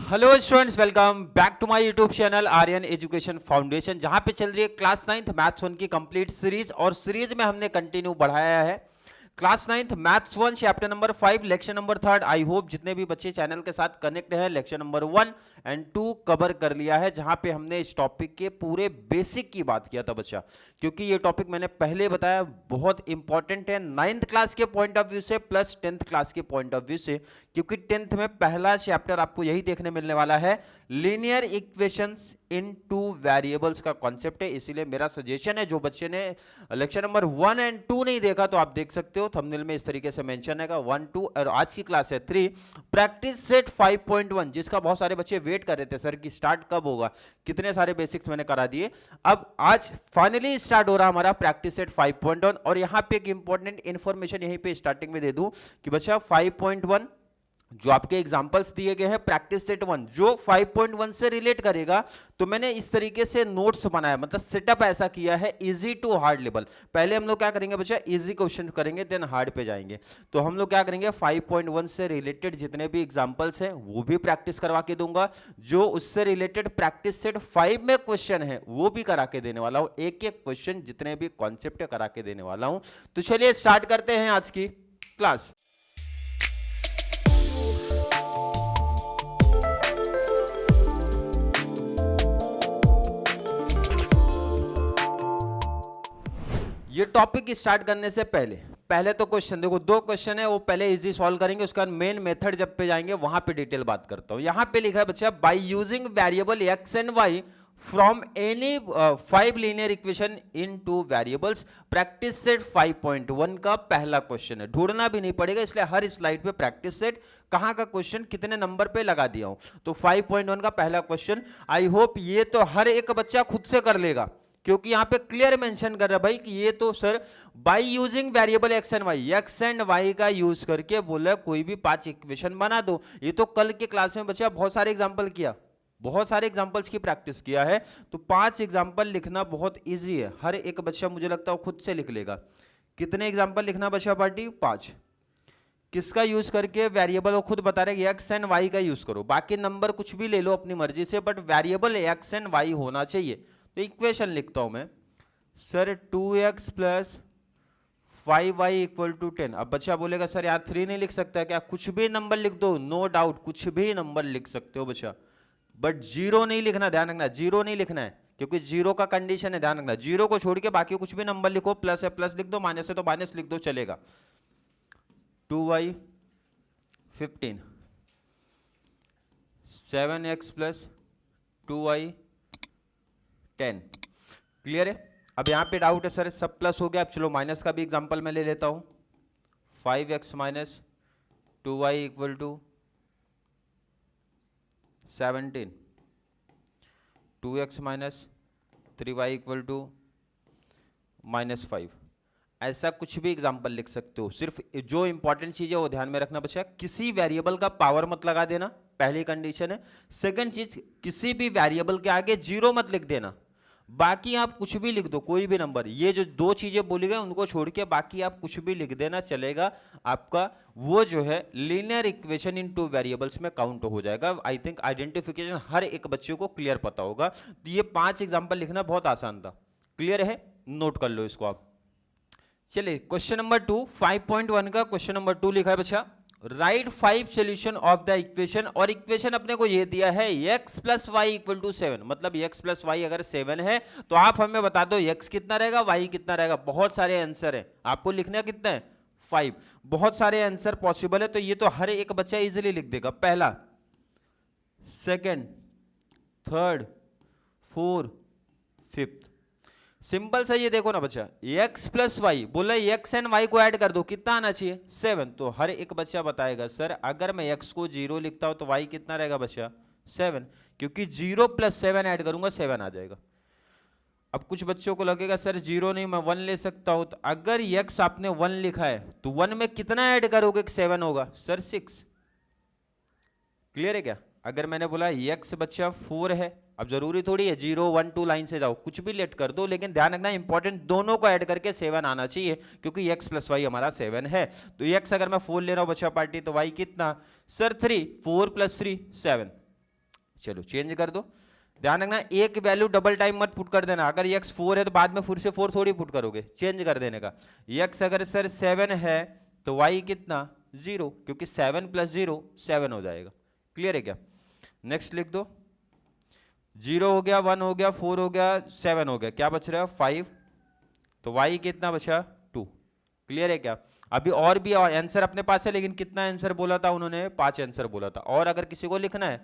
Hello students, welcome back to my YouTube channel Aryan Education Foundation, जहां पे चल रही है क्लास 9th मैथ्स 1 की कंप्लीट सीरीज। और सीरीज में हमने कंटिन्यू बढ़ाया है class 9th maths 1 chapter number 5 lecture number 3। I hope जितने भी बच्चे चैनल के साथ कनेक्ट हैं लेक्चर नंबर 1 एंड 2 कवर कर लिया है, जहां पे हमने इस टॉपिक के पूरे बेसिक की बात किया था बच्चा। क्योंकि ये टॉपिक मैंने पहले बताया बहुत इंपॉर्टेंट है 9th क्लास के पॉइंट ऑफ व्यू से प्लस 10th क्लास के पॉइंट ऑफ व्यू से, क्योंकि 10th में पहला चैप्टर आपको यही देखने मिलने वाला है, लीनियर इक्वेशंस इन टू वेरिएबल्स का कॉन्सेप्ट है। इसीलिए मेरा सजेशन है, जो बच्चे ने लेक्चर नंबर 1 एंड 2 नहीं देखा तो आप देख सकते हो, थंबनेल में इस तरीके से मेंशन है 1, 2 और आज की क्लास है 3 प्रैक्टिस सेट 5.1, जिसका बहुत सारे बच्चे वेट कर रहे थे सर कि स्टार्ट कब होगा। कितने सारे बेसिक्स मैंने करा दिए, अब आज फाइनली स्टार्ट हो रहा हमारा प्रैक्टिस सेट 5.1। और यहां पे एक इंपॉर्टेंट इंफॉर्मेशन यहीं पे स्टार्टिंग में दे दूं कि बच्चा 5.1 जो आपके एग्जांपल्स दिए गए हैं प्रैक्टिस सेट 1 जो 5.1 से रिलेट करेगा, तो मैंने इस तरीके से नोट्स बनाया, मतलब सेटअप ऐसा किया है इजी टू हार्ड लेवल। पहले हम लोग क्या करेंगे बच्चा, इजी क्वेश्चन करेंगे, देन हार्ड पे जाएंगे। तो हम लोग क्या करेंगे 5.1 से रिलेटेड जितने भी एग्जांपल्स हैं वो भी प्रैक्टिस करवा के दूंगा, जो उससे रिलेटेड प्रैक्टिस सेट 5 में क्वेश्चन है वो भी करा के देने वाला हूं, एक एक क्वेश्चन जितने भी कॉन्सेप्ट करा के देने वाला हूं। तो चलिए स्टार्ट करते हैं आज की क्लास। ये टॉपिक स्टार्ट करने से पहले तो क्वेश्चन देखो, 2 क्वेश्चन है वो पहले इजी सॉल्व करेंगे, उसका मेन मेथड जब पे जाएंगे वहां पे डिटेल बात करता हूं। यहां पे लिखा है बच्चा, by using variable x and y from any 5 linear equation in 2 variables, practice set 5.1 का पहला क्वेश्चन है। ढूंढना भी नहीं पड़ेगा, इसलिए हर स्लाइड पे प्रैक्टिस सेट कहां का क्वेश्चन कितने नंबर पे लगा दिया हूं। तो 5.1 का पहला क्वेश्चन, आई होप ये तो हर एक बच्चा खुद से कर लेगा, क्योंकि यहां पे क्लियर मेंशन कर रहा है भाई कि ये तो sir by using variable x and y का यूज करके बोला कोई भी 5 इक्वेशन बना दो। ये तो कल के क्लास में बच्चा बहुत सारे एग्जांपल किया, बहुत सारे एग्जांपल्स की प्रैक्टिस किया है, तो 5 एग्जांपल लिखना बहुत इजी है, हर एक बच्चा मुझे लगता है खुद से लिख लेगा। कितने एग्जांपल लिखना बच्चा पार्टी, 5। किसका यूज करके, वेरिएबल वो खुद बता रहे एक्स एंड वाई का यूज करो, बाकी नंबर कुछ भी ले लो अपनी मर्जी से, but variable x and y होना चाहिए। तो इक्वेशन लिखता हूं मैं sir 2x plus 5y equal to 10। अब बच्चा बोलेगा सर यहाँ 3 नहीं लिख सकता क्या, कुछ भी नंबर लिख दो, नो डाउट कुछ भी नंबर लिख सकते हो बच्चा, बट 0 नहीं लिखना, ध्यान रखना 0 नहीं लिखना है, क्योंकि 0 का कंडीशन है, ध्यान रखना 0 को छोड़ के बाकी कुछ भी नंबर लिखो, प्लस है प्लस लिख दो, माइनस है तो माइनस लिख दो, चलेगा। 2y 15, 7x plus 2y 10, clear है। अब यहां पे डाउट है सर सब प्लस हो गया, अब चलो माइनस का भी एग्जांपल मैं ले लेता हूं, 5x minus 2y equal to 17, 2x minus 3y equal to -5। ऐसा कुछ भी एग्जांपल लिख सकते हो, सिर्फ जो इंपॉर्टेंट चीज है वो ध्यान में रखना बच्चा, किसी वेरिएबल का पावर मत लगा देना, पहली कंडीशन है। सेकंड चीज, किसी भी वेरिएबल के आगे 0 मत लिख देना, बाकी आप कुछ भी लिख दो, कोई भी नंबर। ये जो 2 चीजें बोली गई उनको छोड़ के बाकी आप कुछ भी लिख देना, चलेगा, आपका वो जो है लीनियर इक्वेशन इन 2 वेरिएबल्स में काउंट हो जाएगा। आई थिंक आइडेंटिफिकेशन हर एक बच्चे को क्लियर पता होगा। तो ये 5 एग्जांपल लिखना बहुत आसान था, क्लियर है, नोट कर लो इसको आप। चलिए क्वेश्चन नंबर 2, 5.1 का क्वेश्चन नंबर 2 लिखा है बच्चा, right 5 solution of the equation. और इक्वेशन अपने को ये दिया है x plus y equal to 7, मतलब x प्लस वाई अगर 7 है तो आप हमें बता दो x कितना रहेगा, y कितना रहेगा। बहुत सारे आंसर है, आपको लिखना कितना है 5, बहुत सारे आंसर पॉसिबल है, तो ये तो हर एक बच्चा इजीली लिख देगा। पहला, second, third, fourth, fifth, simple सा ये देखो ना बच्चा, x प्लस वाई बोला x एंड y को ऐड कर दो, कितना आना चाहिए 7। तो हर एक बच्चा बताएगा सर अगर मैं x को 0 लिखता हूं तो y कितना रहेगा बच्चा 7, क्योंकि 0 प्लस 7 ऐड करूंगा 7 आ जाएगा। अब कुछ बच्चों को लगेगा सर 0 नहीं मैं 1 ले सकता हूं, तो अगर x आपने 1 लिखा है तो 1 में कितना ऐड करोगे 7 होगा सर 6, क्लियर है क्या। अगर मैंने बोला x बच्चा 4 है, अब जरूरी थोड़ी है 0 1 2 लाइन से जाओ, कुछ भी लेट कर दो, लेकिन ध्यान रखना इंपॉर्टेंट दोनों को ऐड करके 7 आना चाहिए, क्योंकि x प्लस वाई हमारा 7 है। तो x अगर मैं 4 ले रहा हूं बच्चा पार्टी, तो y कितना सर 3, 4 प्लस 3 7, चलो चेंज कर दो। ध्यान रखना एक वैल्यू डबल टाइम मत पुट कर देना। अगर x 4 है तो बाद में फिर से 4 थोड़ी पुट करोगे, चेंज कर देने का। x अगर सर 7 है तो y कितना 0, क्योंकि 7 + 0 7 हो जाएगा। क्लियर है क्या? नेक्स्ट लिख दो। 0 हो गया, 1 हो गया, 4 हो गया, 7 हो गया, क्या बच रहा है 5, तो y कितना बचा 2। क्लियर है क्या? अभी और भी आंसर अपने पास है, लेकिन कितना आंसर बोला था उन्होंने 5 आंसर बोला था। और अगर किसी को लिखना है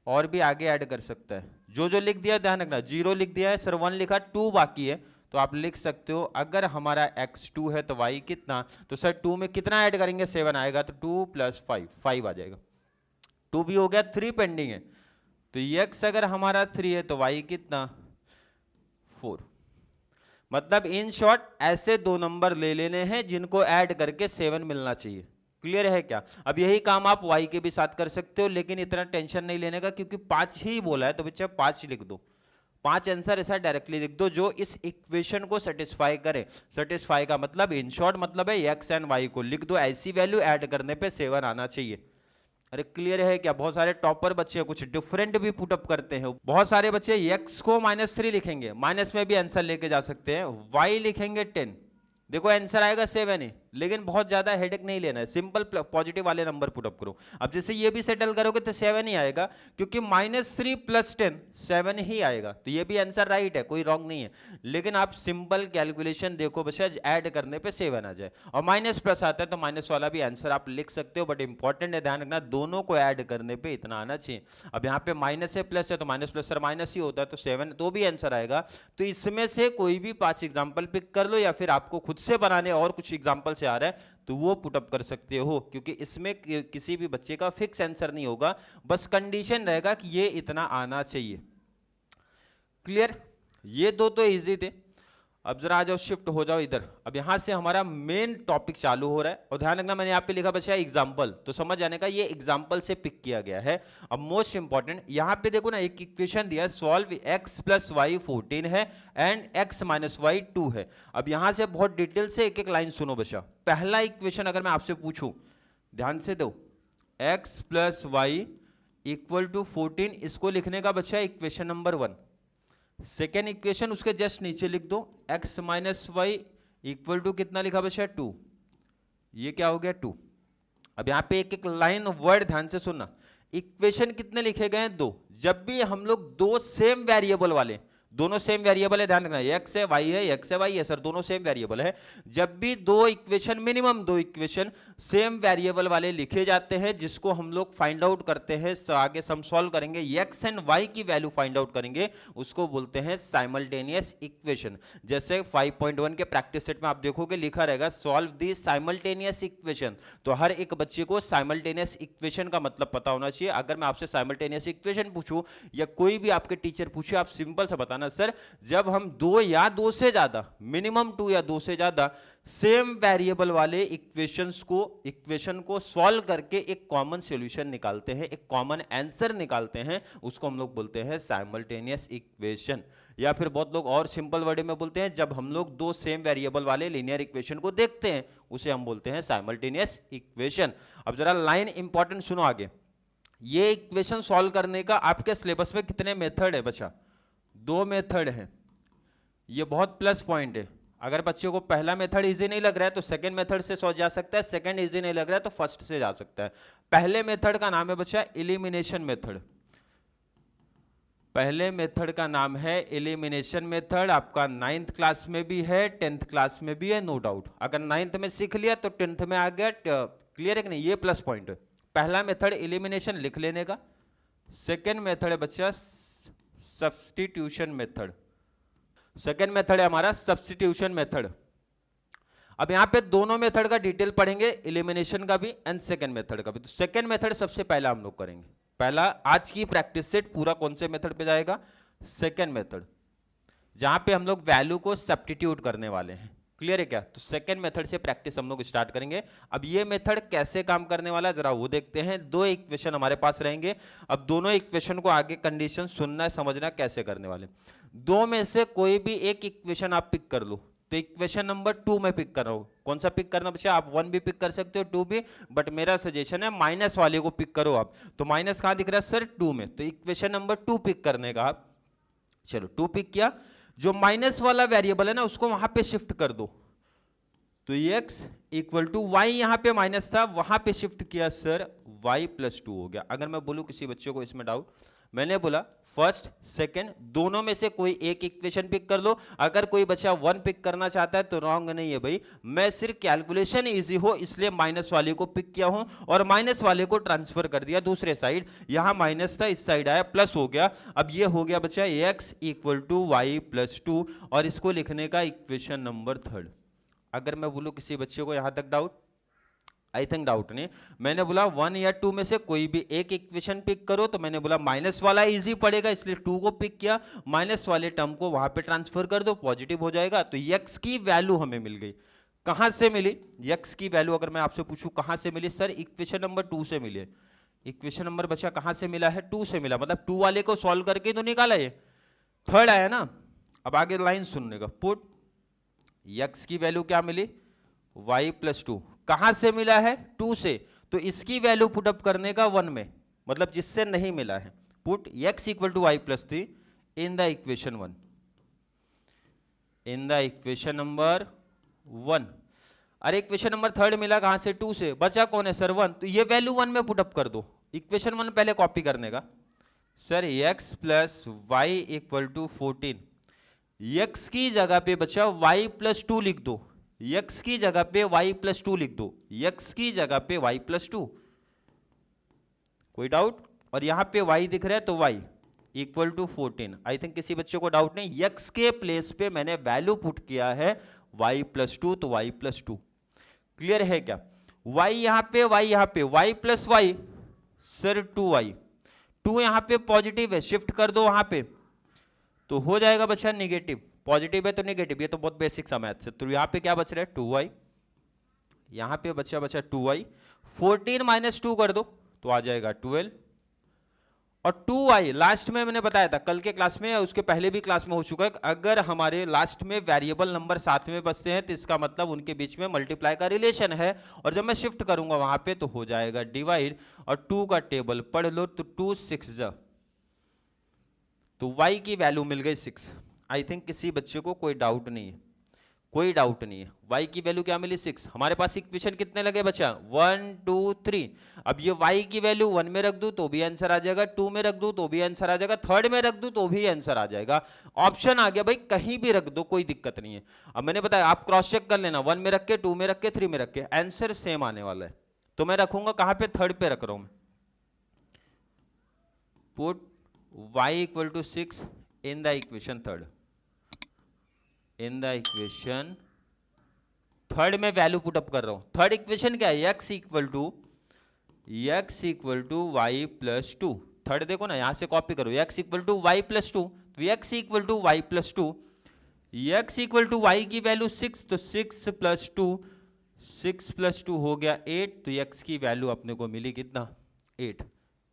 और भी आगे ऐड कर सकता है। जो जो लिख दिया ध्यान रखना, 0 लिख दिया है सर, 1 लिखा, 2 बाकी है, तो आप लिख सकते हो अगर हमारा x 2 है तो y कितना, तो सर 2 में कितना ऐड करेंगे 7 आएगा, तो 2 + 5 5 आ जाएगा। 2 भी हो गया, 3 पेंडिंग है, तो x अगर हमारा 3 है तो y कितना 4। मतलब इन शॉर्ट ऐसे दो नंबर ले लेने हैं जिनको ऐड करके 7 मिलना चाहिए। क्लियर है क्या? अब यही काम आप y के भी साथ कर सकते हो, लेकिन इतना टेंशन नहीं लेने का, क्योंकि 5 ही बोला है तो बच्चा 5 लिख दो। 5 आंसर ऐसा डायरेक्टली लिख दो जो इस इक्वेशन को सेटिस्फाई करे। सेटिस्फाई का मतलब इन शॉर्ट मतलब है x एंड y को लिख दो, ऐसी वैल्यू ऐड करने पे 7 आना चाहिए। अरे क्लियर है क्या? बहुत सारे टॉपर बच्चे कुछ डिफरेंट भी पुटअप करते हैं। बहुत सारे बच्चे x को -3 लिखेंगे, माइनस में भी आंसर लेके जा सकते हैं, y लिखेंगे 10, देखो आंसर आएगा 7 ही, लेकिन बहुत ज्यादा हेडेक नहीं लेना है, सिंपल पॉजिटिव वाले नंबर पुटअप करो। अब जैसे ये भी सेटल करोगे तो 7 ही आएगा, क्योंकि -3 + 10 7 ही आएगा, तो ये भी आंसर राइट है, कोई रॉन्ग नहीं है। लेकिन आप सिंपल कैलकुलेशन देखो बच्चा, ऐड करने पे 7 आ जाए, और माइनस प्लस आता है तो माइनस वाला भी आंसर आप लिख सकते हो, बट इंपॉर्टेंट है ध्यान रखना दोनों को ऐड करने पे इतना आना चाहिए। अब यहाँ पे माइनस है प्लस है तो माइनस प्लस सर माइनस ही होता है, तो 7 तो भी आंसर आएगा। तो इसमें से कोई भी 5 एग्जाम्पल पिक कर लो, या फिर आपको खुद से बनाने और कुछ एग्जाम्पल से आ रहा है तो वो पुटअप कर सकते हो, क्योंकि इसमें किसी भी बच्चे का फिक्स आंसर नहीं होगा, बस कंडीशन रहेगा कि ये इतना आना चाहिए। क्लियर? ये दो तो इजी थे। अब जरा आ जाओ, शिफ्ट हो जाओ इधर। अब यहां से हमारा मेन टॉपिक चालू हो रहा है, और ध्यान रखना मैंने यहाँ पे लिखा बच्चा एग्जाम्पल, तो समझ जाने का ये एग्जाम्पल से पिक किया गया है। अब मोस्ट इंपॉर्टेंट यहाँ पे देखो ना, एक इक्वेशन दिया है, सॉल्व x + y 14 है एंड x - y 2 है। अब यहां से बहुत डिटेल से एक एक लाइन सुनो बच्चा। पहला इक्वेशन अगर मैं आपसे पूछूं, ध्यान से दो, x + y = 14, इसको लिखने का बच्चा इक्वेशन नंबर 1। सेकेंड इक्वेशन उसके जस्ट नीचे लिख दो, x - y = कितना लिखा बच्चा 2, ये क्या हो गया 2। अब यहां पे एक एक लाइन वर्ड ध्यान से सुनना। इक्वेशन कितने लिखे गए हैं 2। जब भी हम लोग दो सेम वेरिएबल वाले, दोनों सेम वेरिएबल है, ध्यान रखना x है y है, x है y है सर, दोनों सेम वेरिएबल है। जब भी दो इक्वेशन, मिनिमम दो इक्वेशन सेम वेरिएबल वाले लिखे जाते हैं, जिसको हम लोग फाइंड आउट करते हैं, आगे सम सॉल्व करेंगे, x एंड y की वैल्यू फाइंड आउट करेंगे, उसको बोलते हैं साइमल्टेनियस इक्वेशन। जैसे 5.1 के प्रैक्टिस सेट में आप देखोगे लिखा रहेगा सॉल्व दी साइमल्टेनियस इक्वेशन, तो हर एक बच्चे को साइमल्टेनियस इक्वेशन का मतलब पता होना चाहिए। अगर मैं आपसे साइमल्टेनियस इक्वेशन पूछूं या कोई भी आपके टीचर पूछे, आप सिंपल सा बताना सर, जब हम दो या दो से ज्यादा, मिनिमम 2 या 2 से ज्यादा सेम वेरिएबल वाले इक्वेशन को सॉल्व करके एक कॉमन सॉल्यूशन निकालते हैं, एक कॉमन आंसर निकालते हैं, उसको हम लोग बोलते हैं साइमल्टेनियस इक्वेशन। या फिर बहुत लोग और सिंपल वर्ड में बोलते हैं, जब हम लोग दो सेम वेरिएबल वाले लीनियर इक्वेशन को देखते हैं, उसे हम बोलते हैं साइमल्टेनियस इक्वेशन। अब जरा लाइन इंपॉर्टेंट सुनो आगे। ये इक्वेशन सॉल्व करने का आपके सिलेबस में कितने मेथड है बच्चा? 2 मेथड है, ये बहुत प्लस पॉइंट है। अगर बच्चों को पहला मेथड इजी नहीं लग रहा है तो सेकंड मेथड से सॉल्व जा सकता है, सेकंड इजी नहीं लग रहा है तो फर्स्ट से जा सकता है। पहले मेथड का नाम है बच्चा एलिमिनेशन मेथड। पहले मेथड का नाम है एलिमिनेशन मेथड। आपका 9th क्लास में भी है, 10th क्लास में भी है, नो डाउट। अगर 9th में सीख लिया तो 10th में आ गया। क्लियर है कि नहीं? ये प्लस पॉइंट है। पहला मेथड एलिमिनेशन लिख लेने का। सेकेंड मेथड है बच्चा सब्स्टिट्यूशन मेथड। सेकेंड मेथड है हमारा सब्स्टिट्यूशन मेथड। अब यहां पे दोनों मेथड का डिटेल पढ़ेंगे, एलिमिनेशन का भी एंड सेकेंड मेथड का भी। तो सेकेंड मेथड सबसे पहला हम लोग करेंगे। पहला आज की प्रैक्टिस सेट पूरा कौन से मेथड पे जाएगा? सेकेंड मेथड, जहां पे हम लोग वैल्यू को सब्स्टिट्यूट करने वाले हैं। क्लियर है क्या? तो सेकेंड मेथड से प्रैक्टिस हम लोग स्टार्ट करेंगे। अब ये मेथड कैसे काम करने वाला है जरा वो देखते हैं। दो इक्वेशन हमारे पास रहेंगे। अब दोनों इक्वेशन को आगे कंडीशन सुनना है, समझना कैसे करने वाले। दो में से कोई भी एक इक्वेशन आप पिक कर लो, तो इक्वेशन नंबर 2 में पिक कर रहा हूं। कौन सा पिक करना बच्चा? आप 1 भी पिक कर सकते हो, 2 भी, बट मेरा सजेशन है माइनस वाले को पिक करो आप। तो माइनस कहां दिख रहा है सर? 2 में। तो इक्वेशन नंबर 2 पिक करने का आप, चलो 2 पिक किया, जो माइनस वाला वेरिएबल है ना उसको वहां पे शिफ्ट कर दो। तो x इक्वल टू वाई, यहां पे माइनस था वहां पे शिफ्ट किया सर, y प्लस 2 हो गया। अगर मैं बोलूं किसी बच्चे को इसमें डाउट, मैंने बोला फर्स्ट सेकंड दोनों में से कोई एक इक्वेशन पिक कर लो। अगर कोई बच्चा 1 पिक करना चाहता है तो रॉन्ग नहीं है भाई, मैं सिर्फ कैलकुलेशन इजी हो इसलिए माइनस वाले को पिक किया हूं और माइनस वाले को ट्रांसफर कर दिया दूसरे साइड। यहां माइनस था, इस साइड आया प्लस हो गया। अब ये हो गया बच्चा x equal to y plus 2 और इसको लिखने का इक्वेशन नंबर 3। अगर मैं बोलूं किसी बच्चे को यहां तक डाउट, आई थिंक डाउट नहीं। मैंने बोला 1 या 2 में से कोई भी एक इक्वेशन पिक करो, तो मैंने बोला माइनस वाला इजी पड़ेगा इसलिए 2 को पिक किया, माइनस वाले टर्म को वहां पे ट्रांसफर कर दो, पॉजिटिव हो जाएगा। तो x की वैल्यू हमें मिल गई। कहां से मिली x की वैल्यू? अगर मैं आपसे पूछूं कहां से मिली सर, इक्वेशन नंबर 2 से मिली। इक्वेशन नंबर बच्चा कहां से मिला है? 2 से मिला, मतलब 2 वाले को सॉल्व करके तो निकाला, ये थर्ड आया ना। अब आगे लाइन सुनने का, पुट x की वैल्यू क्या मिली? y plus 2। कहां से मिला है? 2 से। तो इसकी वैल्यू पुट अप करने का 1 में, मतलब जिससे नहीं मिला है। Put x equal to y plus 3 in the equation 1, in the equation number 1। अरे इक्वेशन नंबर 3 मिला कहां से? 2 से। बचा कौन है सर? 1। तो ये वैल्यू 1 में पुट अप कर दो। इक्वेशन 1 पहले कॉपी करने का sir, x plus y equal to 14। x की जगह पे बचा y प्लस 2 लिख दो, x की जगह पे y प्लस 2 लिख दो, x की जगह पे y प्लस 2। कोई डाउट? और यहां पे y दिख रहा है तो y equal to 14। I think किसी बच्चे को डाउट नहीं। x के प्लेस पे मैंने वैल्यू पुट किया है y प्लस 2, तो y प्लस 2। क्लियर है क्या? y यहां पे, y यहां पे, y plus y sir 2y, 2 यहां पे पॉजिटिव है, शिफ्ट कर दो वहां पे तो हो जाएगा बच्चा निगेटिव। पॉजिटिव है तो निगेटिव, ये तो बहुत बेसिक सा मैथ्स है। तो यहां पे क्या बच रहा है? 2y, यहां पे बचा 2y, 14 माइनस 2 कर दो तो आ जाएगा 12, और 2y लास्ट में मैंने बताया था कल के क्लास में या उसके पहले भी क्लास में हो चुका है, अगर हमारे लास्ट में वेरिएबल नंबर साथ में बचते हैं तो इसका मतलब उनके बीच में मल्टीप्लाई का रिलेशन है, और जब मैं शिफ्ट करूंगा वहां पे तो हो जाएगा डिवाइड, और 2 का टेबल पढ़ लो तो 2 6 जा, तो y की वैल्यू मिल गई 6। आई थिंक किसी बच्चे को कोई डाउट नहीं है, कोई डाउट नहीं है। y की वैल्यू क्या मिली? 6। हमारे पास इक्वेशन कितने लगे बच्चा? 1 2 3। अब ये y की वैल्यू 1 में रख दूं तो भी आंसर आ जाएगा, 2 में रख दूं तो भी आंसर आ जाएगा, थर्ड में रख दूं तो भी आंसर आ जाएगा। ऑप्शन आ गया भाई, कहीं भी रख दो कोई दिक्कत नहीं है। अब मैंने बताया आप क्रॉस चेक कर लेना, 1 में रख के, 2 में रख के, 3 में रख के, आंसर सेम आने वाला है। तो मैं रखूंगा कहां पे? थर्ड पे रख रहा हूं मैं। Put y equal to 6 in the equation third, in the equation third में वैल्यू पुट अप कर रहा हूं। थर्ड इक्वेशन क्या है? x equal to y plus 2। Third देखो ना, यहां से कॉपी करो, x equal to y plus 2, तो x equal to y plus 2, x equal to y की वैल्यू 6, तो 6 प्लस 2, 6 प्लस 2 हो गया 8, तो x की वैल्यू अपने को मिली कितना? 8।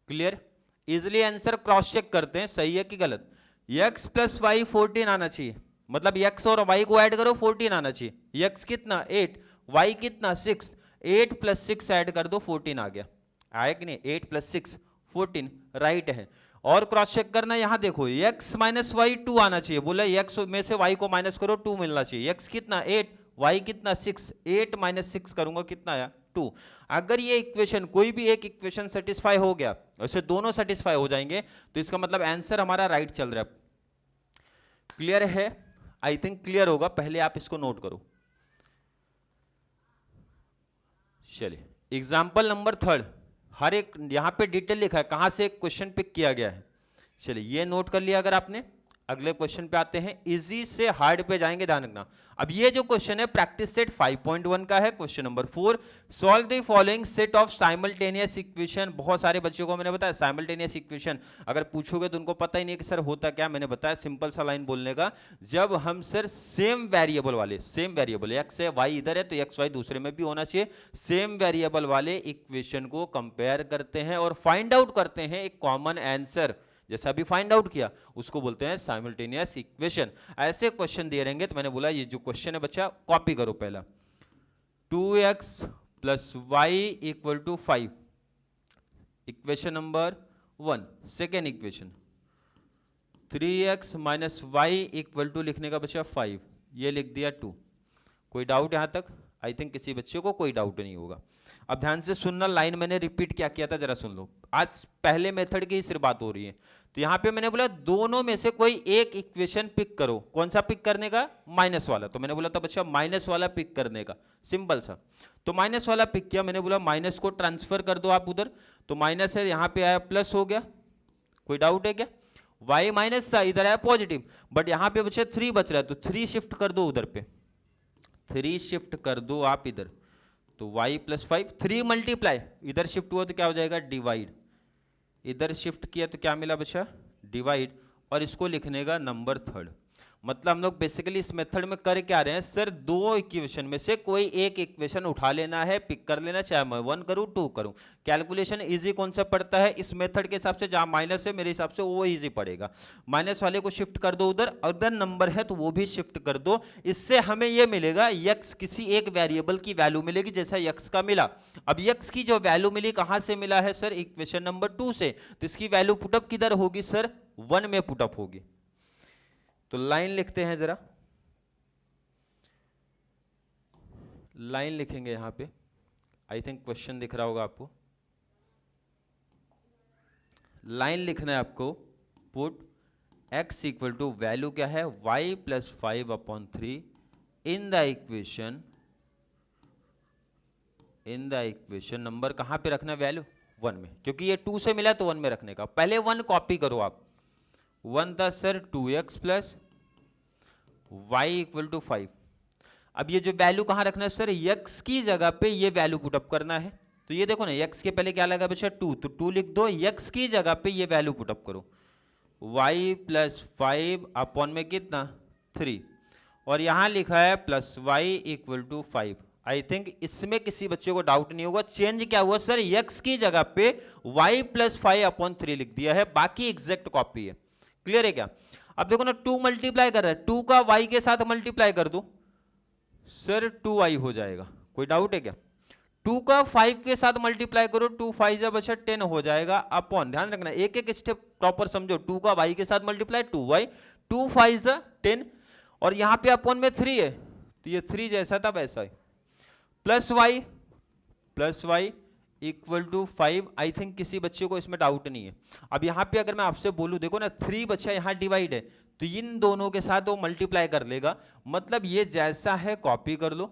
Clear? Easily answer cross check करते हैं सही है कि गलत। x प्लस वाई 14 आना चाहिए, मतलब x और y को ऐड करो 14 आना चाहिए। x कितना? 8, y कितना? 6, 8 प्लस 6 ऐड कर दो 14 आ गया। आया कि नहीं? 8 प्लस 6 14, राइट है। और क्रॉस चेक करना, यहां देखो x माइनस वाई 2 आना चाहिए, बोला x में से y को माइनस करो 2 मिलना चाहिए। x कितना? 8, y कितना? 6, 8 माइनस 6 करूंगा कितना आया? 2। अगर ये इक्वेशन, कोई भी एक इक्वेशन सेटिस्फाई हो गया, वैसे दोनों सेटिस्फाई हो जाएंगे, तो इसका मतलब आंसर हमारा राइट चल रहा है। क्लियर है? आई थिंक क्लियर होगा, पहले आप इसको नोट करो। चलिए एग्जाम्पल नंबर 3, हर एक यहां पे डिटेल लिखा है कहां से क्वेश्चन पिक किया गया है। चलिए ये नोट कर लिया अगर आपने। अगले क्वेश्चन पे आते हैं, इजी से हार्ड पे जाएंगे, ध्यान रखना। अब ये जो क्वेश्चन है प्रैक्टिस सेट 5.1 का है, question number 4, solve the following set of simultaneous equation. बहुत सारे बच्चों को मैंने बताया साइमल्टेनियस इक्वेशन अगर पूछोगे तो उनको पता ही नहीं कि सर होता क्या। मैंने बताया सिंपल सा लाइन बोलने का, जब हम सर सेम वेरिएबल वाले, सेम वेरिएबल एक्स है वाई इधर है तो एक्स वाई दूसरे में भी होना चाहिए, सेम वेरिएबल वाले इक्वेशन को कंपेयर करते हैं और फाइंड आउट करते हैं एक कॉमन आंसर जैसे अभी फाइंड आउट किया उसको बोलते हैं साइमल्टेनियस इक्वेशन। ऐसे क्वेश्चन दिए रहेंगे तो मैंने बोला ये जो क्वेश्चन है बच्चा कॉपी करो पहला। 2x plus y equal to 5, equation number 1। Second equation 3x minus y equal to लिखने का बच्चा 5, ये लिख दिया 2। कोई डाउट यहां तक? आई थिंक किसी बच्चे को कोई डाउट नहीं होगा। अब ध्यान से सुनना, लाइन मैंने रिपीट क्या किया था जरा सुन लो। आज पहले मेथड की सिर्फ बात हो रही है, तो यहां पे मैंने बोला दोनों में से कोई एक इक्वेशन पिक करो। कौन सा पिक करने का? माइनस वाला। तो मैंने बोला था बच्चा माइनस वाला पिक करने का, सिंपल सा। तो माइनस वाला पिक किया, मैंने बोला माइनस को ट्रांसफर कर दो आप उधर, तो माइनस है यहां पे आया प्लस हो गया। कोई डाउट है क्या? y माइनस था, इधर आया पॉजिटिव, बट यहां पे बच्चा 3 बच रहा है, तो 3 शिफ्ट कर दो उधर पे, 3 शिफ्ट कर दो आप इधर, तो y प्लस 5, 3 मल्टीप्लाई, इधर शिफ्ट हुआ तो क्या हो जाएगा? डिवाइड। इधर शिफ्ट किया तो क्या मिला बच्चा? डिवाइड। और इसको लिखने का नंबर थर्ड। मतलब हम लोग बेसिकली इस मेथड में कर क्या रहे हैं सर, दो इक्वेशन में से कोई एक इक्वेशन उठा लेना है, पिक कर लेना, चाहे मैं 1 करूं 2 करूं। कैलकुलेशन इजी कौन सा पड़ता है इस मेथड के हिसाब से? जहां माइनस है मेरे हिसाब से वो इजी पड़ेगा। माइनस वाले को शिफ्ट कर दो उधर, अगर नंबर है तो वो भी शिफ्ट कर दो। इससे हमें ये मिलेगा x, किसी एक वेरिएबल की वैल्यू मिलेगी, जैसा x का मिला। अब x की जो वैल्यू मिली कहां से मिला है सर? इक्वेशन नंबर 2 से। तो इसकी वैल्यू पुटअप किधर होगी सर? 1 में पुटअप होगी। तो लाइन लिखते हैं जरा, लाइन लिखेंगे यहां पे। आई थिंक क्वेश्चन दिख रहा होगा आपको। लाइन लिखना है आपको, put x equal to value क्या है? y plus 5/3 in the equation number कहां पे रखना है? वैल्यू 1 में, क्योंकि ये 2 से मिला तो 1 में रखने का। पहले 1 कॉपी करो आप। 1 था sir 2x plus y equal to 5। अब ये जो वैल्यू कहां रखना है सर? x की जगह पे ये वैल्यू पुटअप करना है। तो ये देखो ना, x के पहले क्या लगा बच्चा? 2, तो 2 लिख दो, x की जगह पे ये वैल्यू पुटअप करो। y प्लस 5 अपॉन में कितना? 3, और यहां लिखा है plus y equal to 5। I think इसमें किसी बच्चे को डाउट नहीं होगा। चेंज क्या हुआ सर? x की जगह पे y प्लस 5/3 लिख दिया है, बाकी एग्जैक्ट कॉपी है। क्लियर है क्या? अब देखो ना, 2 मल्टीप्लाई कर रहा है, 2 का y के साथ मल्टीप्लाई कर दो सर, 2y हो जाएगा। कोई डाउट है क्या? 2 का 5 के साथ मल्टीप्लाई करो, 2 5 जब अच्छा 10 हो जाएगा, अपॉन। ध्यान रखना, एक एक स्टेप प्रॉपर समझो। 2 का y के साथ मल्टीप्लाई 2y, 2 5 10, और यहां पे अपॉन में 3 है, तो ये 3 जैसा था वैसा है, plus y equal to 5। I think किसी बच्चे को इसमें डाउट नहीं है। अब यहां पे अगर मैं आपसे बोलूं, देखो ना 3 बच्चा यहां डिवाइड है, तो इन दोनों के साथ वो मल्टीप्लाई कर लेगा, मतलब ये जैसा है कॉपी कर लो।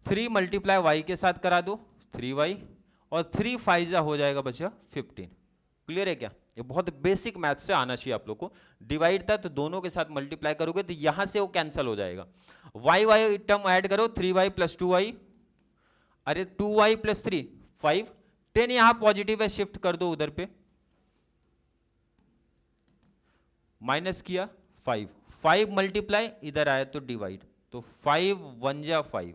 3 मल्टीप्लाई y के साथ करा दो, 3y, और 3 5 हो जाएगा बच्चा 15। क्लियर है क्या? ये बहुत बेसिक मैथ से आना चाहिए आप लोग को। डिवाइड था तो दोनों के साथ मल्टीप्लाई करोगे तो यहां से वो कैंसिल हो जाएगा। y टर्म ऐड करो, 3y प्लस 2y, अरे 2y प्लस 3 5, 10 यहां पॉजिटिव है, शिफ्ट कर दो उधर पे, माइनस किया 5, 5 मल्टीप्लाई इधर आया तो डिवाइड, तो 5 1 जा 5,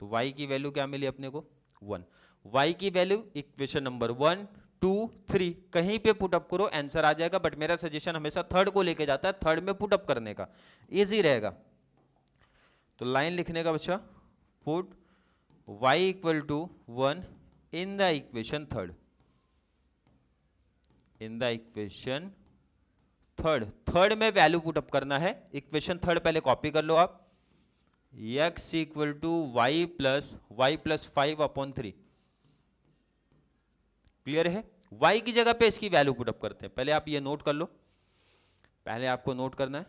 तो y की वैल्यू क्या मिली अपने को? 1। y की वैल्यू इक्वेशन नंबर 1 2 3 कहीं पे पुटअप करो, आंसर आ जाएगा। बट मेरा सजेशन हमेशा थर्ड को लेके जाता है, थर्ड में पुटअप करने का, इजी रहेगा। तो लाइन लिखने का बच्चा, put y equal to 1 in the equation third, in the equation third में वैल्यू पुटअप करना है। इक्वेशन थर्ड पहले कॉपी कर लो आप, x equal to y plus 5/3। Clear है? y की जगह पे इसकी वैल्यू पुटअप करते हैं। पहले आप ये नोट कर लो, पहले आपको नोट करना है।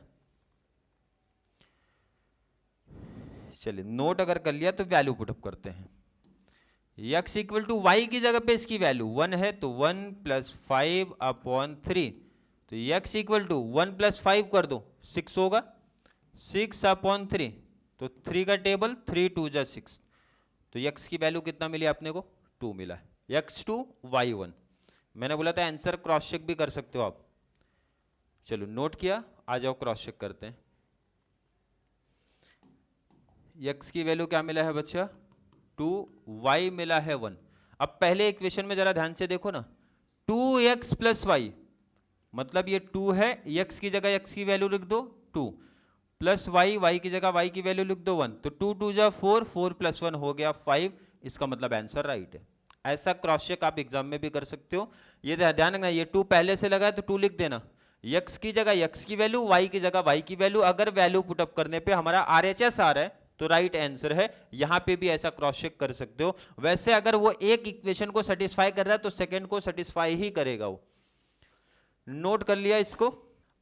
चलिए नोट अगर कर लिया तो वैल्यू पुटअप करते हैं। x इक्वल टू वाई की जगह पे इसकी वैल्यू 1 है, तो 1 प्लस 5/3, तो x इक्वल टू 1 प्लस 5 कर दो, 6 होगा, 6/3, तो 3 का टेबल 3 2 जा 6, तो x की वैल्यू कितना मिली आपने को? 2 मिला है, x2 y1। मैंने बोला था आंसर क्रॉस चेक भी कर सकते हो आप। चलो नोट किया, आ जाओ क्रॉस चेक करते हैं। x की वैल्यू क्या मिला है बच्चा? 2, y मिला है 1। अब पहले इक्वेशन में जरा ध्यान से देखो ना, 2x प्लस वाई, मतलब ये 2 है, x की जगह x की वैल्यू लिख दो 2 प्लस y की जगह y की वैल्यू लिख दो 1, तो 2 2 जा 4, 4 प्लस 1 हो गया 5, इसका मतलब आंसर राइट है। ऐसा क्रॉस चेक आप एग्जाम में भी कर सकते हो। ये ध्यान रखना, ये 2 पहले से लगा है तो 2 लिख देना, x की जगह x की वैल्यू, y की जगह y की वैल्यू, अगर वैल्यू पुटअप करने पे हमारा RHS आ रहा है तो राइट आंसर है। यहां पे भी ऐसा क्रॉस चेक कर सकते हो। वैसे अगर वो एक इक्वेशन को सेटिस्फाई कर रहा है तो सेकंड को सेटिस्फाई ही करेगा वो। नोट कर लिया इसको।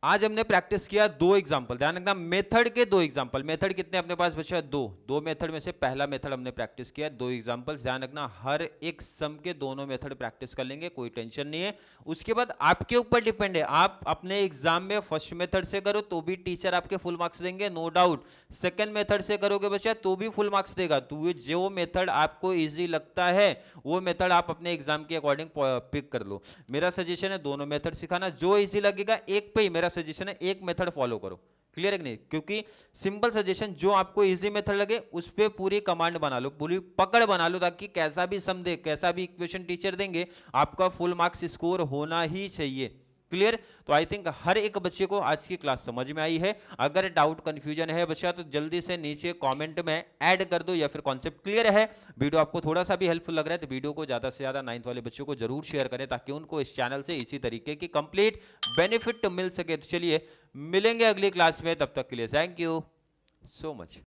आज हमने प्रैक्टिस किया 2 एग्जांपल, ध्यान रखना मेथड के 2 एग्जांपल। मेथड कितने अपने पास बचा? 2 मेथड में से पहला मेथड हमने प्रैक्टिस किया, 2 एग्जांपल्स। ध्यान रखना हर एक सम के दोनों मेथड प्रैक्टिस कर लेंगे, कोई टेंशन नहीं है। उसके बाद आपके ऊपर डिपेंड है, आप अपने एग्जाम में फर्स्ट मेथड से करो तो भी टीचर आपके फुल मार्क्स देंगे, नो डाउट। सेकंड मेथड से करोगे बच्चा तो भी फुल मार्क्स देगा। तो जो मेथड आपको ईजी लगता है वो मेथड आप अपने एग्जाम के अकॉर्डिंग पिक कर लो। मेरा सजेशन है दोनों मेथड सिखाना, जो ईजी लगेगा एक पे ही मेरा सजेशन है एक मेथड फॉलो करो। क्लियर है कि नहीं? क्योंकि सिंपल सजेशन, जो आपको इजी मेथड लगे उस पे पूरी कमांड बना लो, पूरी पकड़ बना लो, ताकि कैसा भी सम दे, कैसा भी इक्वेशन टीचर देंगे, आपका फुल मार्क्स स्कोर होना ही चाहिए। क्लियर? तो आई थिंक हर एक बच्चे को आज की क्लास समझ में आई है। अगर डाउट कंफ्यूजन है बच्चा तो जल्दी से नीचे कमेंट में ऐड कर दो, या फिर कॉन्सेप्ट क्लियर है, वीडियो आपको थोड़ा सा भी हेल्पफुल लग रहा है तो वीडियो को ज्यादा से ज्यादा 9th वाले बच्चों को जरूर शेयर करें, ताकि उनको इस चैनल से इसी तरीके की कंप्लीट बेनिफिट मिल सके। तो चलिए मिलेंगे अगली क्लास में, तब तक के लिए थैंक यू सो मच।